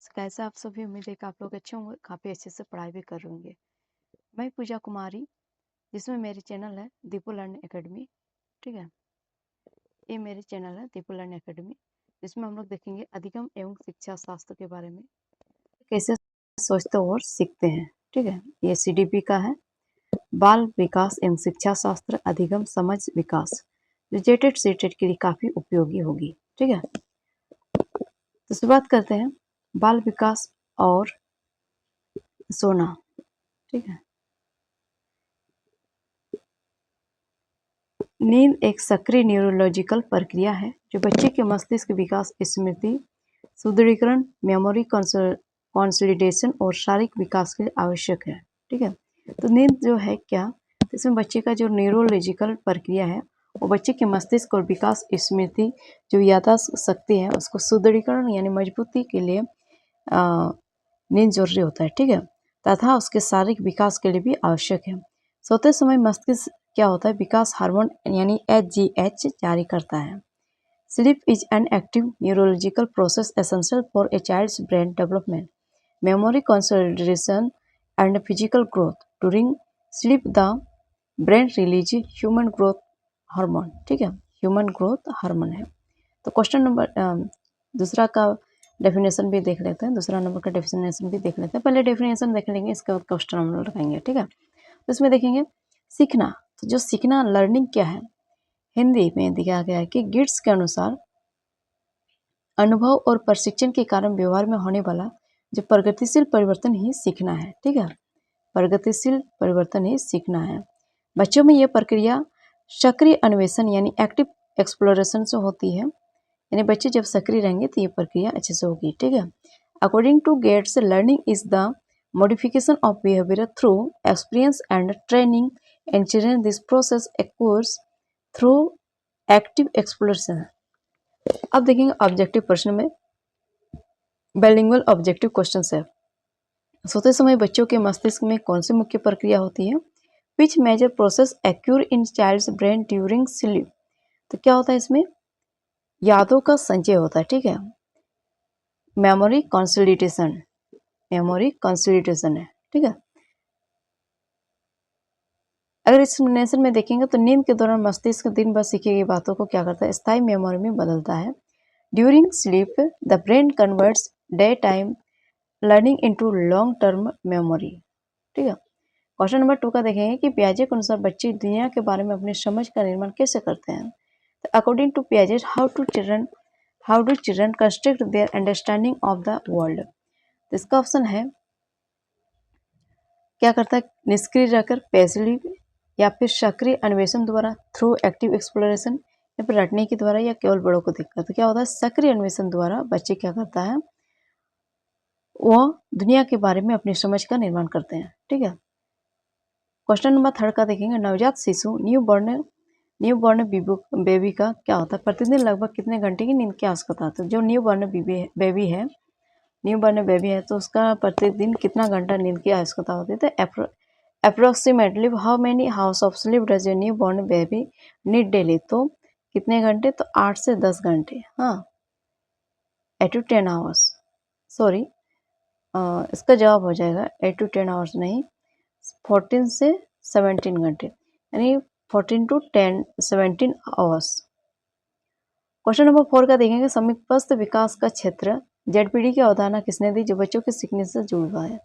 कैसे आप सभी? उम्मीद है कि आप लोग अच्छे होंगे, काफ़ी अच्छे से पढ़ाई भी कर रहे होंगे। मैं पूजा कुमारी, जिसमें मेरी चैनल है दीपू लर्न एकेडमी। ठीक है, ये मेरी चैनल है दीपू लर्न एकेडमी, जिसमें हम लोग देखेंगे अधिगम एवं शिक्षा शास्त्र के बारे में, कैसे सोचते और सीखते हैं। ठीक है, ये CDP का है, बाल विकास एवं शिक्षा शास्त्र अधिगम समझ विकास, जो जेटेड सीटेड के लिए काफ़ी उपयोगी होगी। ठीक है, तो शुरुआत करते हैं। बाल विकास और सोना। ठीक है, नींद एक सक्रिय न्यूरोलॉजिकल प्रक्रिया है जो बच्चे के मस्तिष्क विकास, स्मृति सुदृढ़ीकरण, मेमोरी कंसोलिडेशन और शारीरिक विकास के लिए आवश्यक है। ठीक है, तो नींद जो है क्या, इसमें बच्चे का जो न्यूरोलॉजिकल प्रक्रिया है वो बच्चे के मस्तिष्क और विकास, स्मृति, जो याददाश्त शक्ति है उसको सुदृढ़ीकरण यानी मजबूती के लिए नींद जरूरी होता है। ठीक है, तथा उसके शारीरिक विकास के लिए भी आवश्यक है। सोते समय मस्तिष्क क्या होता है, विकास हार्मोन यानी HGH जारी करता है। Sleep is an active neurological process essential for a child's brain development, memory consolidation and physical growth. During sleep the brain releases human growth hormone। ठीक है, ह्यूमन ग्रोथ हार्मोन है। तो क्वेश्चन नंबर दूसरा का definition भी देख लेते हैं, दूसरा नंबर का डेफिनेशन भी देख लेते हैं। पहले डेफिनेशन देख लेंगे, इसके बाद क्वेश्चन हम लोग लगाएंगे। ठीक है, तो इसमें देखेंगे सीखना। तो जो सीखना, लर्निंग क्या है, हिंदी में दिया गया है कि गिट्स के अनुसार अनुभव और प्रशिक्षण के कारण व्यवहार में होने वाला जो प्रगतिशील परिवर्तन ही सीखना है। ठीक है, प्रगतिशील परिवर्तन ही सीखना है। बच्चों में यह प्रक्रिया सक्रिय अन्वेषण यानी एक्टिव एक्सप्लोरेशन से होती है, यानी बच्चे जब सक्रिय रहेंगे तो ये प्रक्रिया अच्छे से होगी। ठीक है, according to Gates, learning is the modification of behaviour through experience and training and children this process acquires through active exploration. अब देखेंगे ऑब्जेक्टिव प्रश्न में बाइलिंगुअल ऑब्जेक्टिव क्वेश्चन है। सोते समय बच्चों के मस्तिष्क में कौन सी मुख्य प्रक्रिया होती है? विच मेजर प्रोसेस एक्यूर इन चाइल्ड्स ब्रेन ड्यूरिंग स्लीप। तो क्या होता है इसमें, यादों का संचय होता है। ठीक है, मेमोरी कंसोलिडेशन, मेमोरी कंसोलिडेशन है। ठीक है, अगर एक्सप्लेनेशन में देखेंगे तो नींद के दौरान मस्तिष्क दिन भर सीखी गई बातों को क्या करता है, स्थायी मेमोरी में बदलता है। During sleep the brain converts day time learning into long term memory. ठीक है, क्वेश्चन नंबर 2 का देखेंगे कि पियाजे के अनुसार बच्चे दुनिया के बारे में अपनी समझ का निर्माण कैसे करते हैं। तो अकॉर्डिंग टू पियाजे, how do children construct their understanding of the world. तो इसका ऑप्शन है, क्या करता है, निष्क्रिय रहकर पैसिव या फिर सक्रिय अन्वेषण द्वारा, थ्रू एक्टिव एक्सप्लोरेशन, या फिर रटने के द्वारा, या केवल बड़ों को देखकर। तो क्या होता है, सक्रिय अन्वेषण द्वारा बच्चे क्या करता है, वह दुनिया के बारे में अपनी समझ का निर्माण करते हैं। ठीक है, क्वेश्चन नंबर 3 का देखेंगे, नवजात शिशु न्यू बॉर्न बेबी का क्या होता है, प्रतिदिन लगभग कितने घंटे की नींद की आवश्यकता होती है। जो न्यू बॉर्न बेबी है तो उसका प्रतिदिन कितना घंटा नींद की आवश्यकता होती है। तो approximately how many house of sleep does a new born baby need daily. तो कितने घंटे, तो 8 से 10 घंटे। हाँ, 8 to 10 आवर्स, सॉरी, इसका जवाब हो जाएगा 8 to 10 आवर्स नहीं, 14 से 17 घंटे, यानी 14 to 10 17 आवर्स। क्वेश्चन नंबर 4 का देखेंगे, समीपस्थ विकास का क्षेत्र जेडपीडी की अवधारणा किसने दी, जो बच्चों के सीखने से जुड़ा है।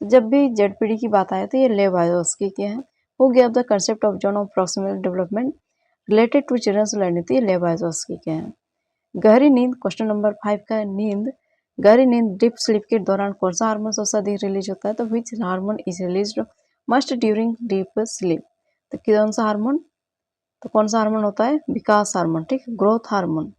तो जब भी जेडपीडी की बात आए तो ये लेव वाइजोव्स्की के हैं। Who gave the concept of zone of proximal development related to children's learning, तो ये लेव वाइजोव्स्की के हैं। गहरी नींद, क्वेश्चन नंबर 5 का, नींद, गहरी नींद डीप स्लीप के दौरान कौन सा हार्मोन सबसे अधिक रिलीज होता है। तो which hormone is release must during deep sleep. तो कौन सा हार्मोन, तो कौन सा हार्मोन होता है, विकास हार्मोन। ठीक, ग्रोथ हार्मोन।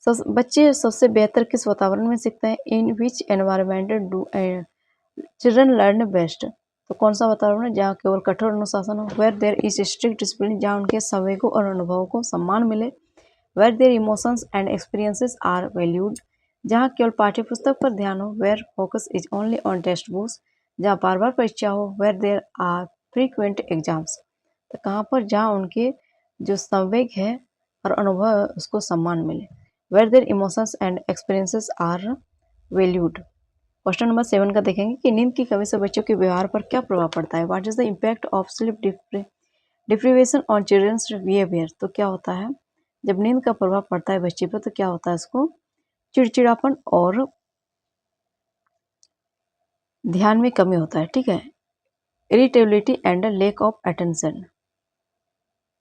बच्चे सबसे बेहतर किस वातावरण में सीखते हैं, in which environment do children learn best. तो कौन सा वातावरण है, जहाँ केवल कठोर अनुशासन हो, where there is strict discipline, जहाँ उनके संवेगों और अनुभवों को सम्मान मिले, where their emotions and experiences are valued, जहाँ केवल पाठ्यपुस्तक पर ध्यान हो, where focus is only on text books, जहाँ बार बार परीक्षा हो, where there are frequent exams. तो कहाँ पर, जहाँ उनके जो संवेग है और अनुभव है उसको सम्मान मिले, where their emotions and experiences are valued. Question number 7 का देखेंगे कि नींद की कमी से बच्चों के व्यवहार पर क्या प्रभाव पड़ता है। What is the impact of sleep deprivation on children's behaviour. तो क्या होता है जब नींद का प्रभाव पड़ता है बच्चे पर तो क्या होता है उसको चिड़चिड़ापन और ध्यान में कमी होता है। ठीक है, irritability and lack of attention.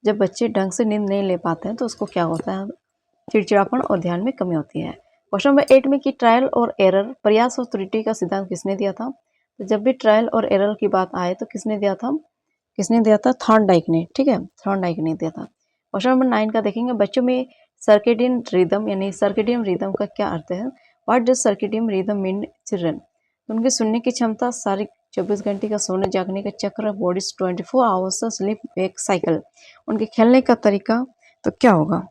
जब बच्चे ढंग से नींद नहीं ले पाते हैं तो उसको क्या होता है चिड़चिड़ापन और ध्यान में कमी होती है। क्वेश्चन नंबर 8 में कि ट्रायल और एरर प्रयास और त्रुटि का सिद्धांत किसने दिया था। तो जब भी ट्रायल और एरर की बात आए तो किसने दिया था थॉर्नडाइक ने। ठीक है, थॉर्नडाइक ने दिया था। क्वेश्चन नंबर 9 का देखेंगे बच्चों में सर्केडियन रिदम यानी सर्केडियन रिदम का क्या अर्थ है। What does circadian rhythm mean children. उनकी सुनने की क्षमता, शारीरिक 24 घंटे का सोने जागने का चक्र, bodies 24 hours sleep wake cycle, उनके खेलने का तरीका तो क्या होगा,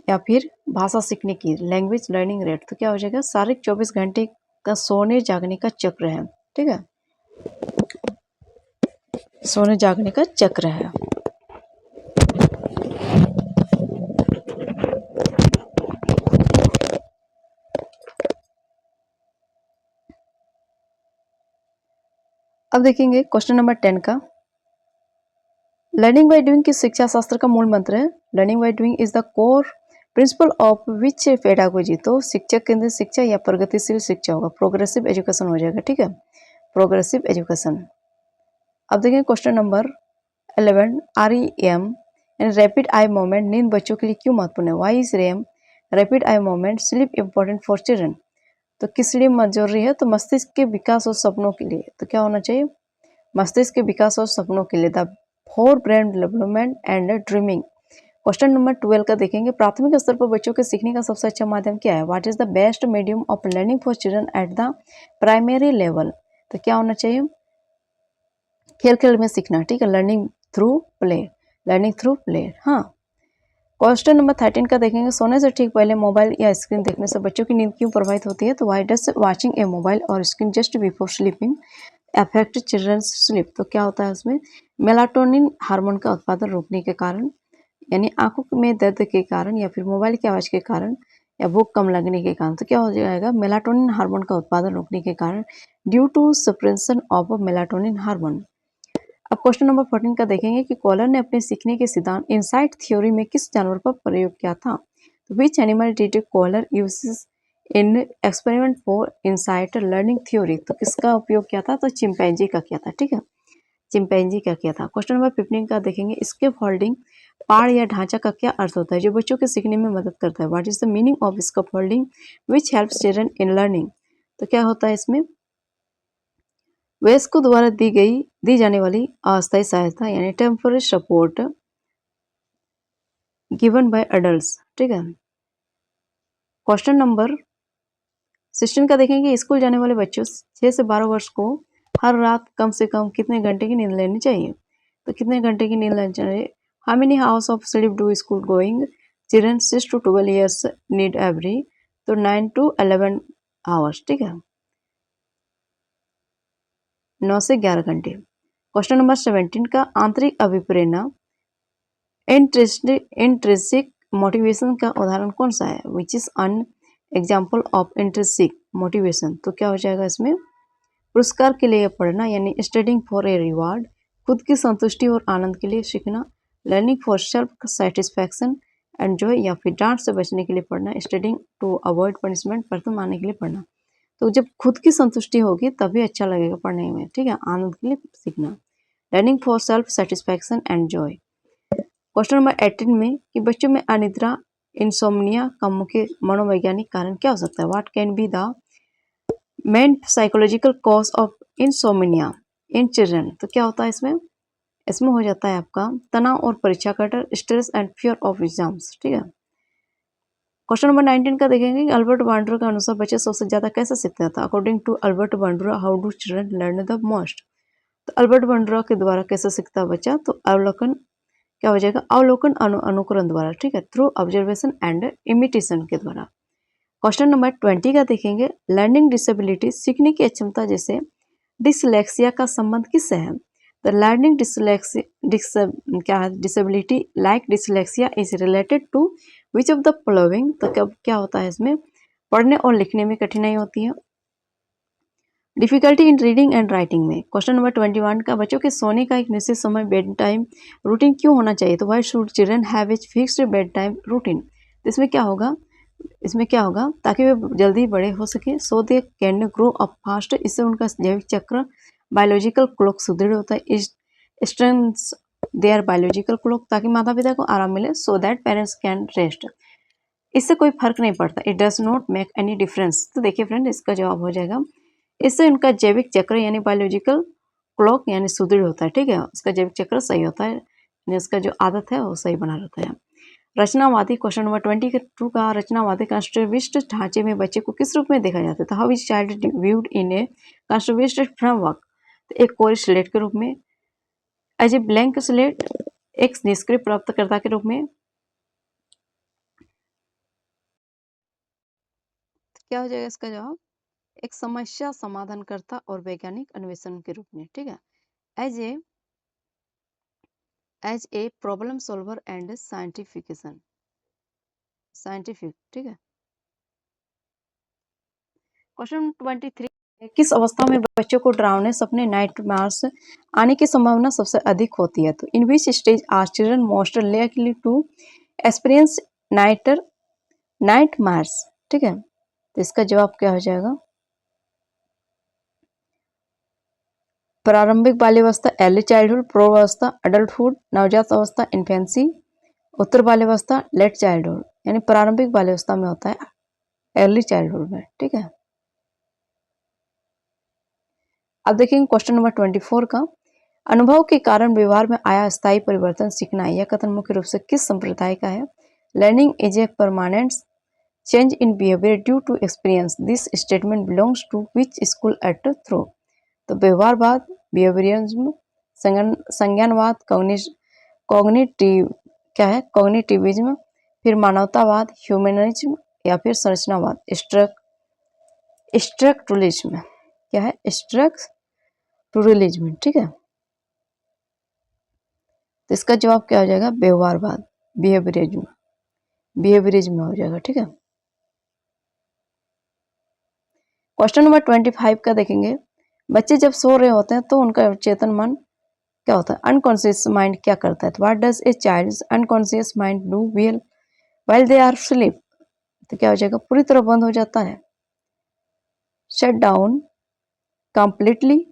या फिर भाषा सीखने की लैंग्वेज लर्निंग रेट तो क्या हो जाएगा शारीरिक 24 घंटे का सोने जागने का चक्र है। ठीक है, सोने जागने का चक्र है। अब देखेंगे क्वेश्चन नंबर 10 का। लर्निंग बाय डूइंग की शिक्षा शास्त्र का मूल मंत्र है। Learning by doing is the core principle of which pedagogy. तो शिक्षक केंद्रित शिक्षा या प्रगतिशील शिक्षा होगा, प्रोग्रेसिव एजुकेशन हो जाएगा। ठीक है, प्रोग्रेसिव एजुकेशन। अब देखें question number 11 REM and rapid eye movement नींद बच्चों के लिए क्यों महत्वपूर्ण है। Why is REM rapid eye movement sleep important for children. तो किस लिए जरूरी है तो मस्तिष्क के विकास और सपनों के लिए। तो क्या होना चाहिए मस्तिष्क के विकास और सपनों के लिए the for brain development and dreaming. Question number 12 का देखेंगे प्राथमिक स्तर पर बच्चों के सीखने का सबसे अच्छा माध्यम क्या है। What is the best medium of learning for children at the primary level. तो क्या होना चाहिए खेल खेल में सीखना। ठीक है, learning through play, learning through play. हाँ, क्वेश्चन नंबर 13 का देखेंगे सोने से ठीक पहले मोबाइल या स्क्रीन देखने से बच्चों की नींद क्यों प्रभावित होती है। तो why does watching a mobile और screen just before sleeping affect children's sleep. तो क्या होता है उसमें मेलाटोनिन हार्मोन का उत्पादन रोकने के कारण, यानी आंखों में दर्द के कारण या फिर मोबाइल की आवाज़ के कारण या भूख कम लगने के कारण। तो क्या हो जाएगा मेलाटोनिन हार्मोन का उत्पादन रोकने के कारण due to suppression of melatonin hormone. अब क्वेश्चन नंबर 14 का देखेंगे कि कॉलर ने अपने सीखने के सिद्धांत इनसाइट थ्योरी में किस जानवर पर प्रयोग किया था। तो which animal did Kohler uses in experiment for insight learning theory. तो किसका उपयोग किया था तो चिंपैंजी का किया था। ठीक है, चिंपैंजी का किया था। क्वेश्चन नंबर 15 का देखेंगे स्केप होल्डिंग पाड़ या ढांचा का क्या अर्थ होता है जो बच्चों के सीखने में मदद करता है। What is the meaning of scaffolding which helps children in learning. तो क्या होता है इसमें वयस्कों द्वारा दी जाने वाली अस्थायी सहायता यानी temporary support given by adults. ठीक है, क्वेश्चन नंबर 16 का देखेंगे स्कूल जाने वाले बच्चों 6 से 12 वर्ष को हर रात कम से कम कितने घंटे की नींद लेनी चाहिए। तो कितने घंटे की नींद लेनी चाहिए। How many house of sleep do school going children 6 to 12 years need every. तो 9 to 11 आवर्स। ठीक है, 9 से 11 घंटे। क्वेश्चन नंबर 17 का आंतरिक अभिप्रेरणा इंट्रिंसिक मोटिवेशन का उदाहरण कौन सा है। Which is an example of intrinsic motivation. तो क्या हो जाएगा इसमें पुरस्कार के लिए पढ़ना यानी स्टडिंग फॉर ए रिवार्ड, खुद की संतुष्टि और आनंद के लिए सीखना, learning for self satisfaction and Joy, या फिर डांट से बचने के लिए पढ़ना, स्टडिंग टू अवॉइड पनिशमेंट, प्रथम आने के लिए पढ़ना। तो जब खुद की संतुष्टि होगी तभी अच्छा लगेगा पढ़ने में। ठीक है, आनंद के लिए सीखना, learning for self satisfaction and Joy. Question number 18 में कि बच्चों में अनिद्रा इंसोम्निया का मुख्य मनोवैज्ञानिक कारण क्या हो सकता है। What can be the main psychological cause of insomnia in children. तो क्या होता है इसमें इसमें हो जाता है आपका तनाव और परीक्षा का डर, stress and fear of exams. ठीक है, क्वेश्चन नंबर 19 का देखेंगे अल्बर्ट बांडुरा के अनुसार बच्चे सबसे ज्यादा कैसे सीखते हैं। According to Albert Bandura how do children learn the most. तो अल्बर्ट बांडुरा के द्वारा कैसे सीखता है बच्चा तो अवलोकन क्या हो जाएगा अवलोकन अनुकरण द्वारा। ठीक है, थ्रू ऑब्जर्वेशन एंड इमिटेशन के द्वारा। क्वेश्चन नंबर 20 का देखेंगे लर्निंग डिसेबिलिटी सीखने की अक्षमता जैसे डिसलेक्सिया का संबंध किससे है। द लर्निंग क्या है disability like dyslexia is related to which of the following. तो क्या होता है इसमें पढ़ने और लिखने में कठिनाई होती है। Difficulty in reading and writing में क्वेश्चन नंबर 21 का बच्चों के सोने का एक निश्चित समय बेड टाइम रूटीन क्यों होना चाहिए? तो why should children have a fixed bed time routine? तो इसमें क्या होगा ताकि वे जल्दी बड़े हो सके, so they can grow up fast, इससे उनका जैविक चक्र बायोलॉजिकल क्लॉक सुदृढ़ होता है, स्ट्रेंथ्स देयर बायोलॉजिकल क्लॉक, ताकि माता पिता को आराम मिले, so that parents can rest. इससे कोई फर्क नहीं पड़ता, it does not make any difference. तो देखिए फ्रेंड, इसका जवाब हो जाएगा इससे उनका जैविक चक्र यानी बायोलॉजिकल क्लॉक यानी सुदृढ़ होता है। ठीक है, उसका जैविक चक्र सही होता है, यानी उसका जो आदत है वो सही बना रहता है। रचनावादी क्वेश्चन नंबर 22 का रचनावादी कंस्ट्रक्टिविस्ट ढांचे में बच्चे को किस रूप में देखा जाता है? तो how is child viewed in A constructivist framework? तो एक कोरी स्लेट के रूप में, एज ए ब्लैंक स्लेट, एक निष्क्रिय प्राप्तकर्ता के रूप में, क्या हो जाएगा इसका जवाब? एक समस्या समाधानकर्ता और वैज्ञानिक अन्वेषण के रूप में। ठीक है, as a problem solver and scientific. ठीक है। क्वेश्चन 23, किस अवस्था में बच्चों को डरावने सपने नाइटमेयर्स आने की संभावना सबसे अधिक होती है? तो in which stage are children most likely to experience nightmares? ठीक है, तो इसका जवाब क्या हो जाएगा? प्रारंभिक बाल्यावस्था अर्ली चाइल्डहुड, प्रौढ़ावस्था अडल्टहुड, नवजात अवस्था इन्फेंसी, उत्तर बाल्यावस्था लेट चाइल्डहुड। यानी प्रारंभिक बाल्यावस्था में होता है, अर्ली चाइल्डहुड में। ठीक है, अब देखेंगे क्वेश्चन नंबर 24 का, अनुभव के कारण व्यवहार में आया स्थायी परिवर्तन सीखना है, यह कथन मुख्य रूप से किस संप्रदाय का है? Learning is a permanent change in behaviour due to experience, this statement belongs to which school at through? तो व्यवहारवाद, बिहेवियरिज्म, संज्ञानवाद, कॉग्निटिव क्या है कॉग्निटिविज्म, फिर मानवतावाद ह्यूमनिज्म, या फिर संरचनावाद स्ट्रक्चरलिज्म। क्या है? स्ट्रक्चरलिज्म। ठीक है, तो इसका जवाब क्या हो जाएगा? व्यवहारवाद, बिहेवियरिज्म हो जाएगा। ठीक है, क्वेश्चन नंबर 25 का देखेंगे, बच्चे जब सो रहे होते हैं तो उनका चेतन मन क्या होता है? अनकॉन्शियस माइंड क्या करता है? तो what does a child's unconscious mind do while they are sleep? तो क्या हो जाएगा? पूरी तरह बंद हो जाता है, शट डाउन कंप्लीटली।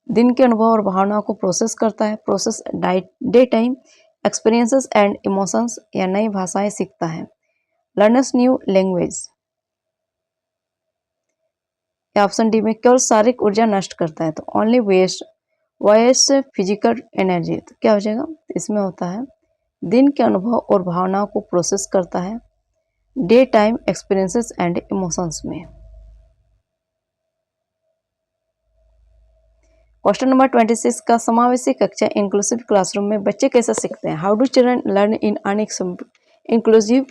दिन के अनुभव और भावनाओं को प्रोसेस करता है, process day time experiences and emotions, या नई भाषाएं सीखता है, learners new language. Option D में केवल शारीरिक ऊर्जा नष्ट करता है, तो ओनली वेस्ट फिजिकल एनर्जी। तो क्या हो जाएगा? इसमें होता है दिन के अनुभव और भावनाओं को प्रोसेस करता है, day time experiences and emotions में। क्वेश्चन नंबर 26 का समावेशी कक्षा इंक्लूसिव क्लासरूम में बच्चे कैसे सीखते हैं? How do children learn in an inclusive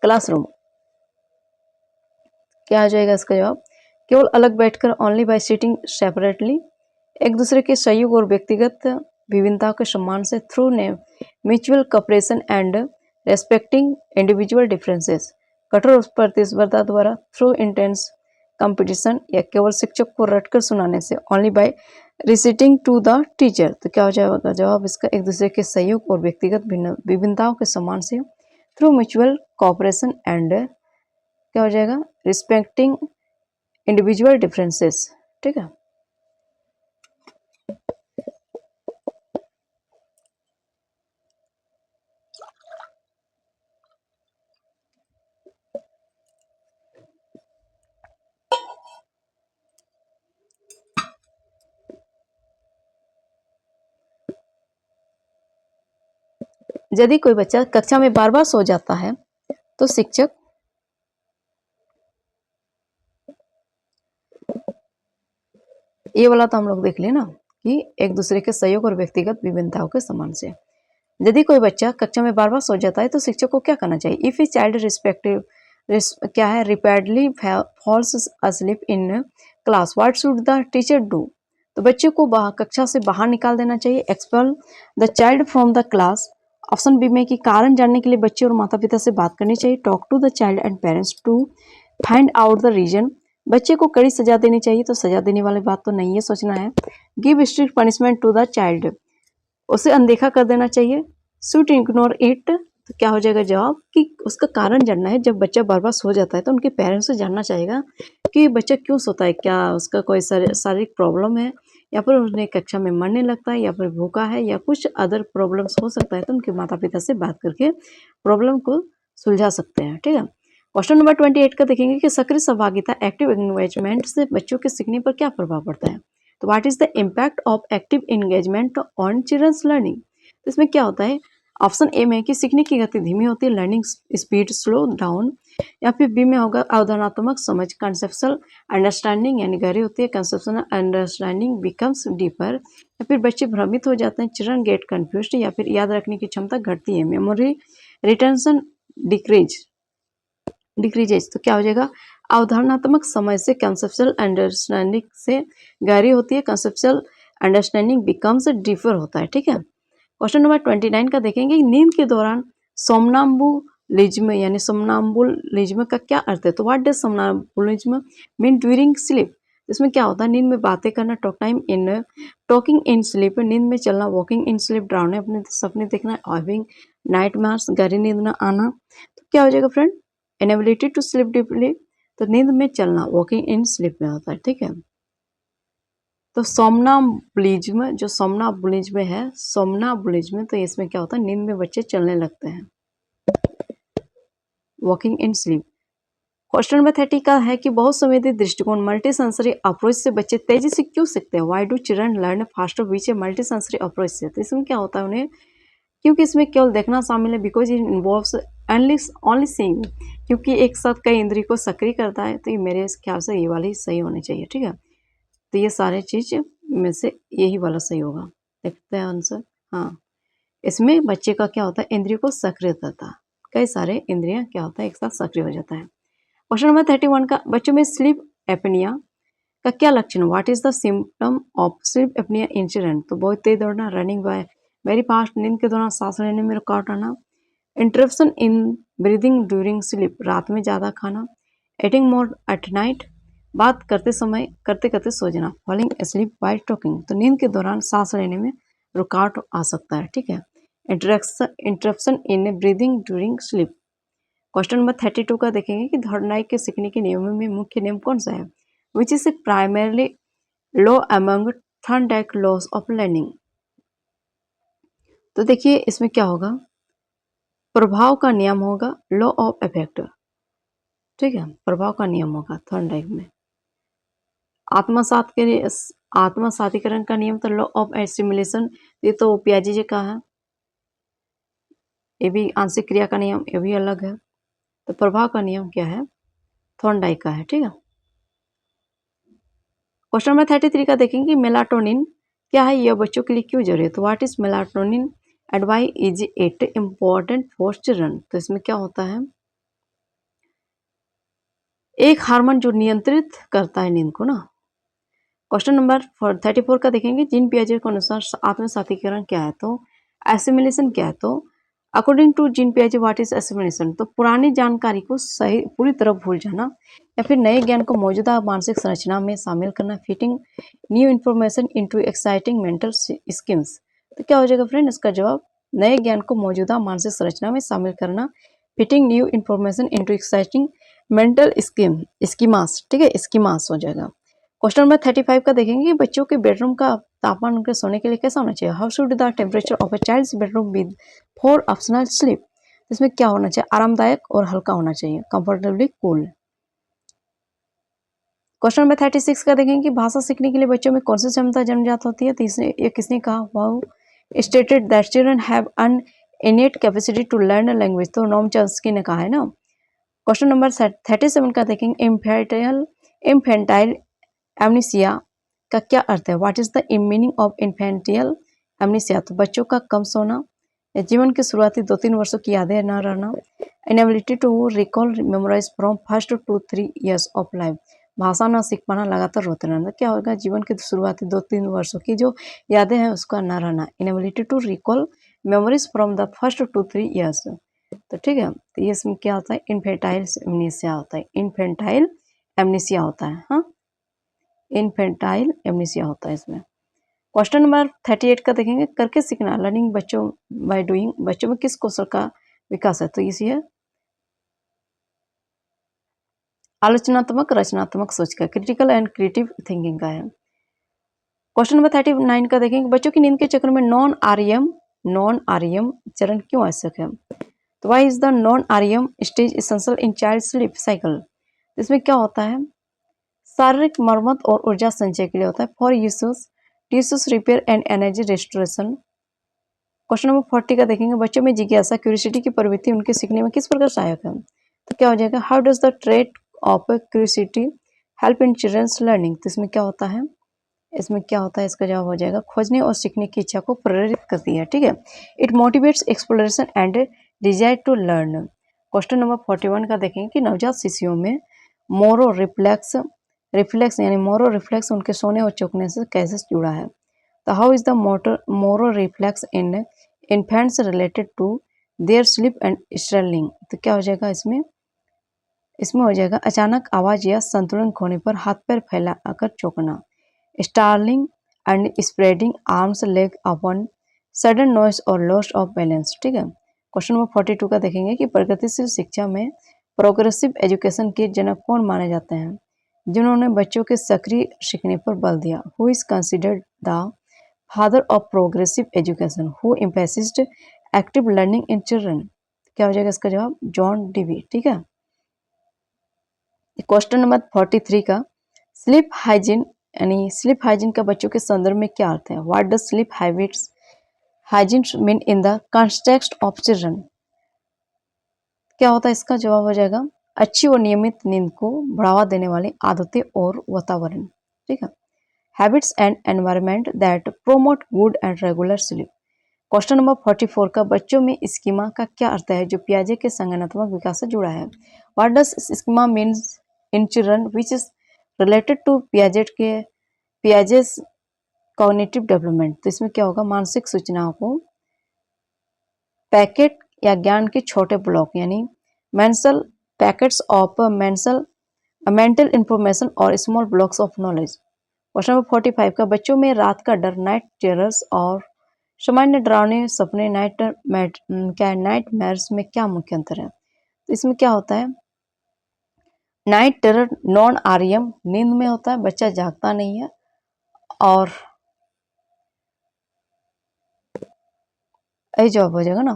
classroom? क्या हो जाएगा इसका जवाब? केवल अलग बैठकर, ओनली बाय सिटिंग सेपरेटली, एक दूसरे के सहयोग और व्यक्तिगत विभिन्नताओं के सम्मान से, थ्रू ने mutual cooperation and respecting individual differences, कठोर प्रतिस्पर्धा द्वारा, थ्रू इंटेंस कंपटीशन, या केवल शिक्षक को रटकर सुनाने से, only by reciting to the teacher. तो क्या हो जाएगा जवाब इसका? एक दूसरे के सहयोग और व्यक्तिगत विभिन्नताओं के सम्मान से, थ्रू म्यूचुअल कॉपरेशन एंड क्या हो जाएगा? Respecting individual differences. ठीक है, यदि कोई बच्चा कक्षा में बार बार सो जाता है तो शिक्षक ये वाला तो हम लोग देख लिए ना कि एक दूसरे के सहयोग और व्यक्तिगत विभिन्नताओं के सम्मान से। यदि कोई बच्चा कक्षा में बार बार सो जाता है तो शिक्षक को क्या करना चाहिए? इफ ए चाइल्ड क्या है repeatedly falls asleep in class, what should the teacher do? तो बच्चे को कक्षा से बाहर निकाल देना चाहिए, expel the child from the class. Option B में कि कारण जानने के लिए बच्चे और माता पिता से बात करनी चाहिए, talk to the child and parents to find out the reason. बच्चे को कड़ी सजा देनी चाहिए, तो सजा देने वाली बात तो नहीं है सोचना है। Give strict punishment to the child, उसे अनदेखा कर देना चाहिए। शुड इग्नोर इट, तो क्या हो जाएगा जवाब कि उसका कारण जानना है। जब बच्चा बार बार सो जाता है तो उनके पेरेंट्स से जानना चाहिएगा कि बच्चा क्यों सोता है, क्या उसका कोई शारीरिक प्रॉब्लम है, या फिर उन्हें कक्षा में मन नहीं लगता है, या फिर भूखा है, या कुछ अदर प्रॉब्लम्स हो सकता है। तो उनके माता पिता से बात करके प्रॉब्लम को सुलझा सकते हैं, ठीक है। क्वेश्चन नंबर 28 का देखेंगे कि सक्रिय सहभागिता, एक्टिव एंगेजमेंट से बच्चों के सीखने पर क्या प्रभाव पड़ता है। तो what is the impact of active engagement on children's learning. तो इसमें क्या होता है, ऑप्शन ए में कि सीखने की गति धीमी होती है, लर्निंग स्पीड स्लो डाउन, या फिर बी में होगा अवधारणात्मक समझ, कंसेप्शुअल अंडरस्टैंडिंग यानी गहरी होती है, कंसेप्शनल अंडरस्टैंडिंग बिकम्स डीपर, या फिर बच्चे भ्रमित हो जाते हैं, चिल्ड्रन गेट कंफ्यूज्ड, या फिर याद रखने की क्षमता घटती है, मेमोरी रिटेंशन डिक्रीजेज। तो क्या हो जाएगा, अवधारणात्मक समझ से कंसेप्चुअल अंडरस्टैंडिंग से गहरी होती है, कंसेप्चुअल अंडरस्टैंडिंग बिकम्स डीपर होता है, ठीक है। क्वेश्चन नंबर 29 का देखेंगे, नींद के दौरान सोमनाम्बुलिज्म यानी सोमनाम्बुलिज्म का क्या अर्थ है। तो what does somnambulism mean during sleep. इसमें क्या होता है, नींद में बातें करना, टॉकिंग इन स्लीप, नींद में चलना, वॉकिंग इन स्लीप, ड्राउने अपने सपने देखना, हैविंग नाइटमेयर्स गहरी नींद में आना। तो क्या हो जाएगा friend, inability to sleep deeply, तो नींद में चलना वॉकिंग इन स्लीप में होता है, ठीक है। तो सोमनाम्बुलिज्म, जो सोमनाम्बुलिज्म है, सोमनाम्बुलिज्म, तो इसमें क्या होता है, नींद में बच्चे चलने लगते हैं, walking in sleep. Question number 30 का है कि बहुत संवेदी दृष्टिकोण मल्टी सेंसरी अप्रोच से बच्चे तेजी से क्यों सीखते हैं। Why do children learn faster which a multi sensory approach से। तो इसमें क्या होता है उन्हें, क्योंकि इसमें केवल देखना शामिल है, because it involves only seeing, क्योंकि एक साथ कई इंद्रियों को सक्रिय करता है। तो ये मेरे ख्याल से ये वाली सही होनी चाहिए, ठीक है। तो ये सारे चीज में से यही वाला सही होगा। देखते हैं आंसर। हाँ, इसमें बच्चे का क्या होता है, इंद्रियों को सक्रिय करता है, कई सारे इंद्रियां क्या होता है एक साथ सक्रिय हो जाता है। क्वेश्चन नंबर 31 का, बच्चों में स्लीप एपनिया का क्या लक्षण, what is the symptom of sleep apnoea in children. तो बहुत तेज दौड़ना, रनिंग बाय वेरी फास्ट, नींद के दौरान सांस लेने में रुकावट आना, interruption in breathing during sleep, रात में ज़्यादा खाना, एटिंग मोर एट नाइट, बात करते समय करते करते सो जाना, फॉलिंग स्लीप बाय टॉकिंग, तो नींद के दौरान सांस लेने में रुकावट आ सकता है, ठीक है। Interruption in breathing during sleep. Question number 32 का देखेंगे कि थॉर्नडाइक के सीखने के नियमों में मुख्य नियम कौन सा है, which is primarily law among Thorndike laws of learning. तो देखिए इसमें क्या होगा, प्रभाव का नियम होगा, लॉ ऑफ इफेक्ट, ठीक है, प्रभाव का नियम होगा थॉर्नडाइक में। आत्मसात के लिए आत्मसातीकरण का नियम तो लॉ ऑफ एसिमिलेशन, ये तो पियाजे जी का है। ये भी आंशिक क्रिया का नियम, ये भी अलग है। तो प्रभाव का नियम क्या है, थॉर्नडाइक का है, ठीक है। क्वेश्चन नंबर 33 का देखेंगे, मेलाटोनिन क्या है, यह बच्चों के लिए क्यों जरूरी है। तो what is melatonin and why is it important for children. तो इसमें क्या होता है, एक हार्मोन जो नियंत्रित करता है नींद को ना। क्वेश्चन नंबर 34 का देखेंगे, जीन पियाजे के अनुसार आत्मसातीकरण क्या है, तो एसिमिलेशन क्या है। तो अकॉर्डिंग टू जीन पियाजे व्हाट इज एसिमिलेशन, तो पुरानी जानकारी को सही पूरी तरह भूल जाना, या फिर नए ज्ञान को मौजूदा मानसिक संरचना में शामिल करना, fitting new information into exciting mental schemes. तो क्या हो जाएगा फ्रेंड, इसका जवाब नए ज्ञान को मौजूदा मानसिक संरचना में शामिल करना, fitting new information into exciting mental schemas, ठीक है, स्कीमास हो जाएगा। क्वेश्चन नंबर 35 का देखेंगे, बच्चों के बेडरूम का तापमान उनके सोने के लिए कैसा होना चाहिए। How should the temperature of a child's bedroom be for optional sleep. इसमें क्या होना चाहिए, आरामदायक और हल्का होना चाहिए, कंफर्टेबली कूल। क्वेश्चन नंबर 36 का देखेंगे, भाषा सीखने के लिए बच्चों में कौन सी क्षमता जन्मजात होती है। तो ये किसने कहा, who stated that children have an innate capacity to learn language. तो नोम चॉम्स्की ने कहा है ना। क्वेश्चन नंबर 37 का देखेंगे, इन्फेंटाइल एमनीसिया का क्या अर्थ है, what is the meaning of infantile amnesia. तो बच्चों का कम सोना, जीवन के शुरुआती 2-3 वर्षों की यादें न रहना, inability to recall memorise from first to 3 years of life, भाषा न सीख पाना, लगातार रोते रहना। क्या होगा, जीवन के शुरुआती 2-3 वर्षों की जो यादें हैं उसका न रहना, inability to recall memories from the first to 3 years. तो ठीक है, तो ये इसमें क्या होता है, इन्फेंटाइल एमनीसिया होता है, इन्फेंटाइल एमनीसिया होता है, हाँ, इन्फेंटाइल एमनीसिया होता है इसमें। क्वेश्चन नंबर 38 का देखेंगे, करके सीखना, लर्निंग बच्चों बाय डूइंग, बच्चों में किस कौशल का विकास है, तो इसी है आलोचनात्मक रचनात्मक सोच का, क्रिटिकल एंड क्रिएटिव थिंकिंग का है। क्वेश्चन नंबर 39 का देखेंगे, बच्चों की नींद के चक्र में नॉन आरईएम चरण क्यों आवश्यक है, तो why is the non REM stage essential in child sleep cycle, इसमें क्या होता है, शारीरिक मरम्मत और ऊर्जा संचय के लिए होता है, for uses tissues repair and energy restoration. Question number 40 का देखेंगे, बच्चों में जिज्ञासा क्यूरियोसिटी की प्रवृत्ति उनके सीखने में किस प्रकार सहायक है, तो क्या हो जाएगा, how does the trait of curiosity help in children's learning, तो इसमें क्या होता है, इसमें क्या होता है, इसका जवाब हो जाएगा खोजने और सीखने की इच्छा को प्रेरित करती है, ठीक है, it motivates exploration and desire to learn. Question number 41 का देखेंगे कि नवजात शिशुओं में मोरो रिफ्लेक्स यानी मोरो रिफ्लेक्स उनके सोने और चौंकने से कैसे जुड़ा है, तो how is the Moro reflex in infants related to their sleep and startling, तो क्या हो जाएगा, इसमें हो जाएगा अचानक आवाज या संतुलन खोने पर हाथ पैर फैलाकर चौंकना, startling and spreading arms leg upon sudden noise और लॉस ऑफ बैलेंस, ठीक है। क्वेश्चन नंबर 42 का देखेंगे कि प्रगतिशील शिक्षा में प्रोग्रेसिव एजुकेशन के जनक कौन माने जाते हैं, जिन्होंने बच्चों के सक्रिय सीखने पर बल दिया, who is considered the father of progressive education, who एम्फेसिस्ड active learning in children, क्या हो जाएगा इसका जवाब, जॉन डीवी, ठीक है। क्वेश्चन नंबर 43 का स्लीप हाइजीन यानी स्लीप हाइजीन का बच्चों के संदर्भ में क्या अर्थ है, what does sleep habits hygiene mean in the context of children, क्या होता है, इसका जवाब हो जाएगा अच्छी और नियमित नींद को बढ़ावा देने वाली आदतें और वातावरण, ठीक है, habits and environment that promote good and regular sleep. Question number 44 का बच्चों में स्कीमा का क्या अर्थ है जो पियाजे के संज्ञानात्मक विकास से जुड़ा है, what does schema means in children which is related to Piaget's cognitive development, तो इसमें क्या होगा, मानसिक सूचनाओं को पैकेट या ज्ञान के छोटे ब्लॉक यानी mental packets of mental information और small blocks of knowledge. Question number 45 का बच्चों में रात का डर नाइट टेरर्स और सामान्य डरावने सपने नाइट मैर्स में क्या मुख्य अंतर है, तो इसमें क्या होता है, नाइट टेरर नॉन आरईएम नींद में होता है, बच्चा जागता नहीं है, और यही जवाब हो जाएगा ना।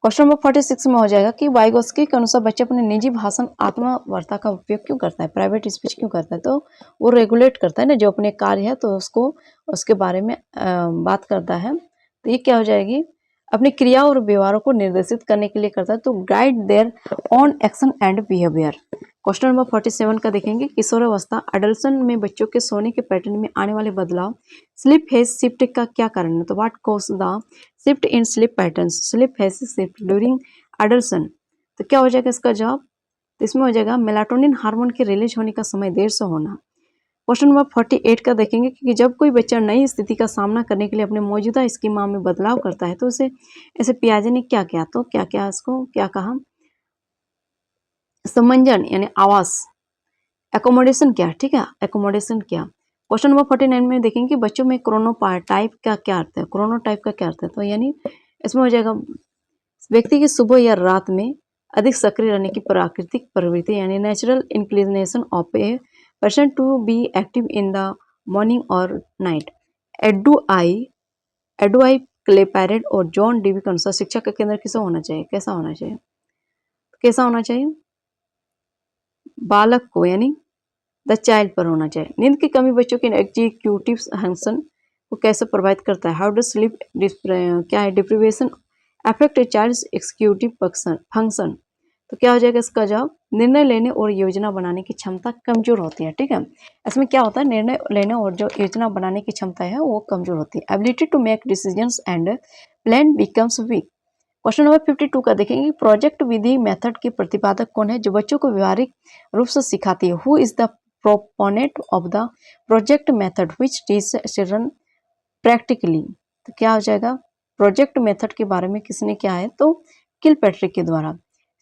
क्वेश्चन नंबर 46 में हो जाएगा कि वाइगोस्की के अनुसार बच्चे अपने निजी भाषण आत्मवार्ता का उपयोग क्यों करता है, प्राइवेट स्पीच क्यों करता है, तो वो रेगुलेट करता है ना, जो अपने कार्य है तो उसको उसके बारे में बात करता है, तो ये क्या हो जाएगी, अपनी क्रिया और व्यवहारों को निर्देशित करने के लिए करता है, तो guide there on action and behaviour. Question number 47 का देखेंगे, किशोरावस्था अडल्सन में बच्चों के सोने के पैटर्न में आने वाले बदलाव स्लीप फेज शिफ्ट का क्या कारण है, तो what cause the shift in sleep patterns, sleep phase shift during adolescence, तो क्या हो जाएगा इसका जवाब, तो इसमें हो जाएगा मेलाटोनिन हार्मोन के रिलीज होने का समय देर से होना। क्वेश्चन नंबर 48 का देखेंगे कि जब कोई बच्चा नई स्थिति का सामना करने के लिए अपने मौजूदा स्कीमा में बदलाव करता है तो उसे ऐसे पियाजे ने क्या किया, तो क्या क्या इसको क्या कहा, समंजन यानी आवास, एकोमोडेशन क्या, ठीक है, एकोमोडेशन क्या। क्वेश्चन नंबर 49 में देखेंगे कि बच्चों में क्रोनोटाइप का क्या अर्थ है, क्रोनोटाइप का क्या अर्थ है, तो यानी इसमें हो जाएगा व्यक्ति की सुबह या रात में अधिक सक्रिय रहने की प्राकृतिक प्रवृत्ति यानी natural inclination of a person to be active in the morning और नाइट। एडुआई क्लेपैरेट और जॉन डीवी के अनुसार शिक्षा का केंद्र किसा होना चाहिए, कैसा होना चाहिए, कैसा होना चाहिए, बालक को यानी द चाइल्ड पर होना चाहिए। नींद की कमी बच्चों के एग्जीक्यूटिव फंक्शन को कैसे प्रभावित करता है, हाउ डू स्लीप क्या है, deprivation affect a child executive function, तो क्या हो जाएगा इसका जवाब, निर्णय लेने और योजना बनाने की क्षमता कमजोर होती है, ठीक है, इसमें क्या होता है, निर्णय लेने और जो योजना बनाने की क्षमता है वो कमजोर होती है, ability to make decisions and plan becomes weak. Question number 52 का देखेंगे, प्रोजेक्ट विधि मेथड के प्रतिपादक कौन है जो बच्चों को व्यवहारिक रूप से सिखाती है, who is the proponent of the project method which teach children practically, तो क्या हो जाएगा, प्रोजेक्ट मेथड के बारे में किसने किया है, तो किलपैट्रिक के द्वारा।